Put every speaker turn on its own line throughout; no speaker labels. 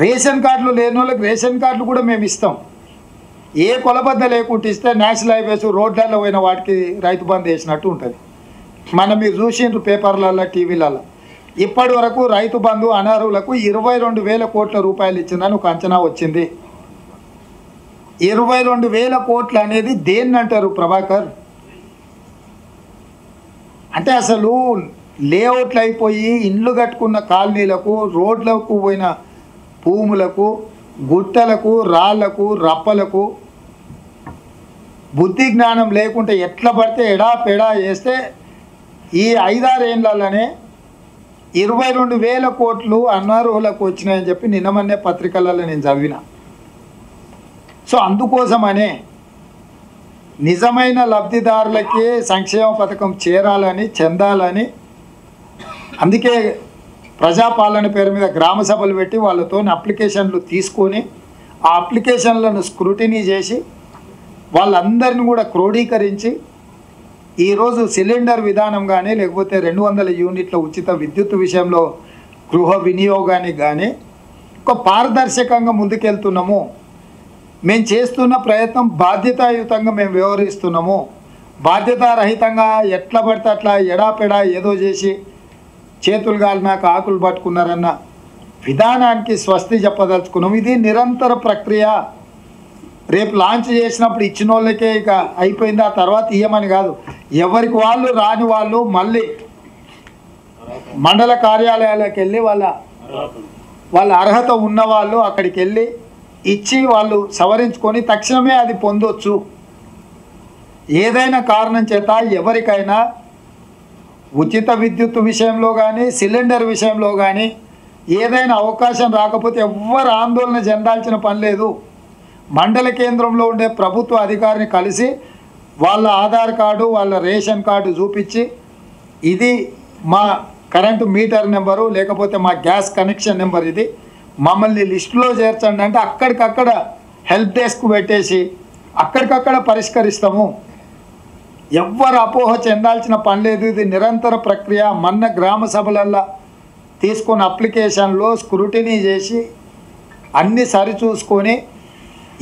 Ration కార్డులు లేని వాళ్ళకి రేషన్ కార్డులు కూడా మేము ఇస్తాం. ఏ కొలబద్ద లేకుంటే ఇస్తే నేషనల్ హైవేస్ రోడ్లలో పోయిన వాటికి రైతు బంధు వేసినట్టు ఉంటుంది. మనం మీరు చూసిండ్రు పేపర్లలో టీవీలలో. ఇప్పటి వరకు రైతు బంధు అనర్హులకు 22,000 కోట్ల రూపాయలు ఇచ్చిందని ఒక అంచనా వచ్చింది. 22,000 కోట్లు అనేది దేన్ని అంటారు ప్రభాకర్? అంటే అసలు లేఅవుట్లు అయిపోయి ఇండ్లు కట్టుకున్న కాలనీలకు, రోడ్లకు పోయిన భూములకు, గుట్టలకు, రాళ్లకు, రప్పలకు బుద్ధి జ్ఞానం లేకుంటే ఎట్లా పడితే ఎడా పెడా వేస్తే ఈ 5-6 ఏళ్ళలోనే 22,000 కోట్లు అనర్హులకు వచ్చినాయని చెప్పి నిన్నమన్నే పత్రికలలో నేను చదివిన. సో అందుకోసమనే నిజమైన లబ్ధిదారులకే సంక్షేమ పథకం చేరాలని, చెందాలని, అందుకే ప్రజాపాలన పేరు మీద గ్రామ సభలు పెట్టి వాళ్ళతో అప్లికేషన్లు తీసుకొని ఆ అప్లికేషన్లను స్క్రూటినీ చేసి వాళ్ళందరిని కూడా క్రోడీకరించి ఈరోజు సిలిండర్ విధానం కానీ లేకపోతే 200 యూనిట్ల ఉచిత విద్యుత్ విషయంలో గృహ వినియోగానికి కానీ ఒక పారదర్శకంగా ముందుకెళ్తున్నాము. మేము చేస్తున్న ప్రయత్నం బాధ్యతాయుతంగా మేము వ్యవహరిస్తున్నాము. బాధ్యతారహితంగా ఎట్లా పడితే అట్లా ఎడాపెడా ఏదో చేసి చేతులు గాలినాక ఆకులు పట్టుకున్నారన్న విధానానికి స్వస్తి చెప్పదలుచుకున్నాము. ఇది నిరంతర ప్రక్రియ. రేపు లాంచ్ చేసినప్పుడు ఇచ్చిన వాళ్ళకే ఇక అయిపోయింది, ఆ తర్వాత ఇయ్యమని కాదు. ఎవరికి వాళ్ళు రాని వాళ్ళు మళ్ళీ మండల కార్యాలయాలకు వెళ్ళి వాళ్ళ అర్హత ఉన్నవాళ్ళు అక్కడికి వెళ్ళి ఇచ్చి వాళ్ళు సవరించుకొని తక్షణమే అది పొందొచ్చు. ఏదైనా కారణం చేత ఎవరికైనా ఉచిత విద్యుత్ విషయంలో కానీ సిలిండర్ విషయంలో కానీ ఏదైనా అవకాశం రాకపోతే ఎవ్వరు ఆందోళన చెందాల్సిన పని లేదు. మండల కేంద్రంలో ఉండే ప్రభుత్వ అధికారిని కలిసి వాళ్ళ ఆధార్ కార్డు, వాళ్ళ రేషన్ కార్డు చూపించి ఇది మా కరెంటు మీటర్ నెంబరు లేకపోతే మా గ్యాస్ కనెక్షన్ నెంబర్, ఇది మమ్మల్ని లిస్టులో చేర్చండి అంటే అక్కడికక్కడ హెల్ప్ డెస్క్ పెట్టేసి అక్కడికక్కడ పరిష్కరిస్తాము. ఎవ్వరు అపోహ చెందాల్సిన పని లేదు. ఇది నిరంతర ప్రక్రియ. మొన్న గ్రామ సభలల్లో తీసుకున్న అప్లికేషన్లో స్క్రూటినీ చేసి అన్నీ సరిచూసుకొని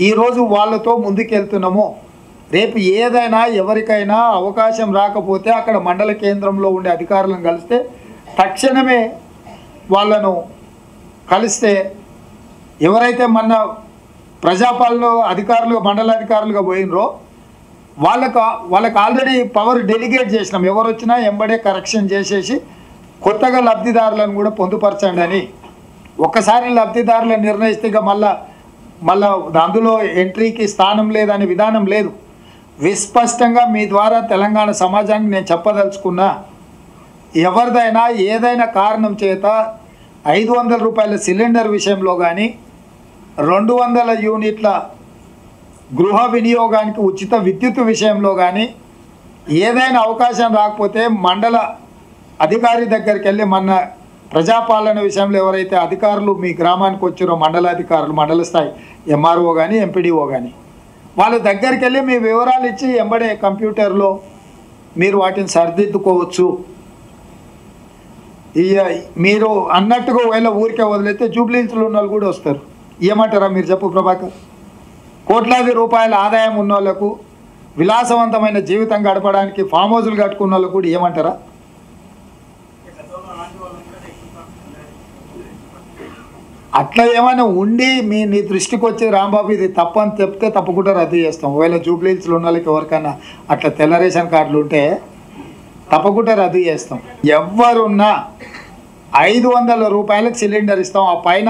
ఈరోజు వాళ్ళతో ముందుకెళ్తున్నాము. రేపు ఏదైనా ఎవరికైనా అవకాశం రాకపోతే అక్కడ మండల కేంద్రంలో ఉండే అధికారులను కలిస్తే తక్షణమే వాళ్ళను కలిస్తే ఎవరైతే మన ప్రజాపాలన అధికారులు మండలాధికారులుగా పోయినరో వాళ్ళకు ఆల్రెడీ పవర్ డెలిగేట్ చేసినాం. ఎవరు వచ్చినా ఎంబడే కరెక్షన్ చేసేసి కొత్తగా లబ్ధిదారులను కూడా పొందుపరచండి అని. ఒక్కసారి లబ్ధిదారులను నిర్ణయిస్తే ఇక మళ్ళా అందులో ఎంట్రీకి స్థానం లేదనే విధానం లేదు. విస్పష్టంగా మీ ద్వారా తెలంగాణ సమాజానికి నేను చెప్పదలుచుకున్నా, ఎవరిదైనా ఏదైనా కారణం చేత 500 రూపాయల సిలిండర్ విషయంలో కానీ 200 యూనిట్ల గృహ వినియోగానికి ఉచిత విద్యుత్ విషయంలో కానీ ఏదైనా అవకాశం రాకపోతే మండల అధికారి దగ్గరికి వెళ్ళి మన ప్రజాపాలన విషయంలో ఎవరైతే అధికారులు మీ గ్రామానికి వచ్చారో మండలాధికారులు, మండల స్థాయి ఎంఆర్ఓ కానీ ఎంపీడీఓ కానీ వాళ్ళ దగ్గరికి వెళ్ళి మీ వివరాలు ఇచ్చి ఎంబడే కంప్యూటర్లో మీరు వాటిని సరిదిద్దుకోవచ్చు. మీరు అన్నట్టుగా ఒకవేళ ఊరికే వదిలేస్తే జూబ్లీహిల్స్లో ఉన్న వాళ్ళు కూడా వస్తారు. ఏమంటారా మీరు చెప్పు ప్రభాకర్? కోట్లాది రూపాయల ఆదాయం ఉన్న వాళ్ళకు, విలాసవంతమైన జీవితం గడపడానికి ఫామ్ హౌజులు కట్టుకున్న వాళ్ళకు కూడా ఏమంటారా? అట్లా ఏమైనా ఉండి నీ దృష్టికి వచ్చి రాంబాబు ఇది తప్పని చెప్తే తప్పకుండా రద్దు చేస్తాం. ఒకవేళ జూబ్లీహిల్స్లో ఉన్న వాళ్ళకి ఎవరికైనా అట్లా తెల్ల రేషన్ కార్డులు ఉంటే తప్పకుండా రద్దు చేస్తాం. ఎవరున్నా 500 రూపాయలకు సిలిండర్ ఇస్తాం. ఆ పైన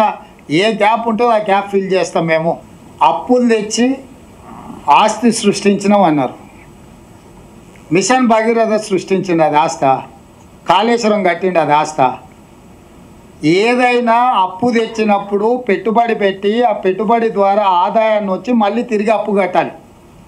ఏ గ్యాప్ ఉంటుందో ఆ గ్యాప్ ఫిల్ చేస్తాం. మేము అప్పులు తెచ్చి ఆస్తి సృష్టించినాం అన్నారు. మిషన్ భగీరథ సృష్టించింది, అది ఆస్త. కాళేశ్వరం కట్టిండి, అది ఆస్త. ఏదైనా అప్పు తెచ్చినప్పుడు పెట్టుబడి పెట్టి ఆ పెట్టుబడి ద్వారా ఆదాయాన్ని వచ్చి మళ్ళీ తిరిగి అప్పు కట్టాలి.